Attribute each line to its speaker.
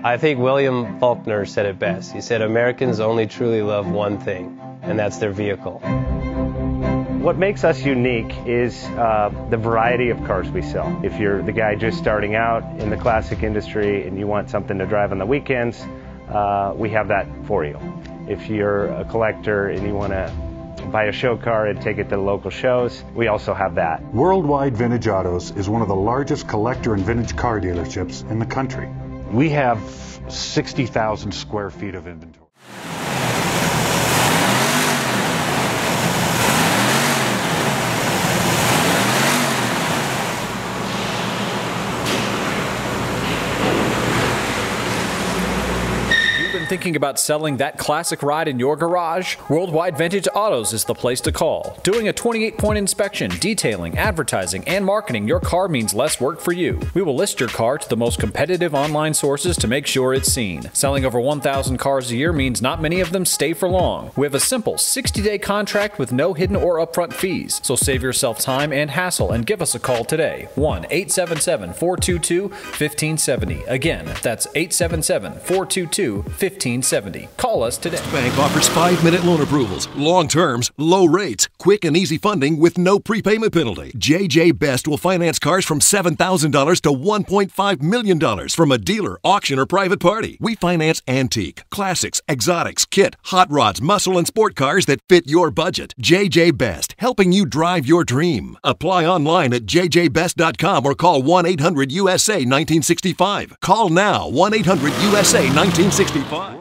Speaker 1: I think William Faulkner said it best. He said, Americans only truly love one thing, and that's their vehicle.
Speaker 2: What makes us unique is the variety of cars we sell. If you're the guy just starting out in the classic industry and you want something to drive on the weekends, we have that for you. If you're a collector and you want to buy a show car and take it to the local shows, we also have that.
Speaker 3: Worldwide Vintage Autos is one of the largest collector and vintage car dealerships in the country. We have 60,000 square feet of inventory.
Speaker 4: Thinking about selling that classic ride in your garage? Worldwide Vintage Autos is the place to call. Doing a 28-point inspection, detailing, advertising, and marketing your car means less work for you. We will list your car to the most competitive online sources to make sure it's seen. Selling over 1,000 cars a year means not many of them stay for long. We have a simple 60-day contract with no hidden or upfront fees. So save yourself time and hassle and give us a call today. 1-877-422-1570. Again, that's 877-422-1570. Call us today.
Speaker 5: Bank offers 5-minute loan approvals, long terms, low rates, quick and easy funding with no prepayment penalty. JJ Best will finance cars from $7,000 to $1.5 million from a dealer, auction, or private party. We finance antique, classics, exotics, kit, hot rods, muscle, and sport cars that fit your budget. JJ Best, helping you drive your dream. Apply online at jjbest.com or call 1-800-USA-1965. Call now, 1-800-USA-1965.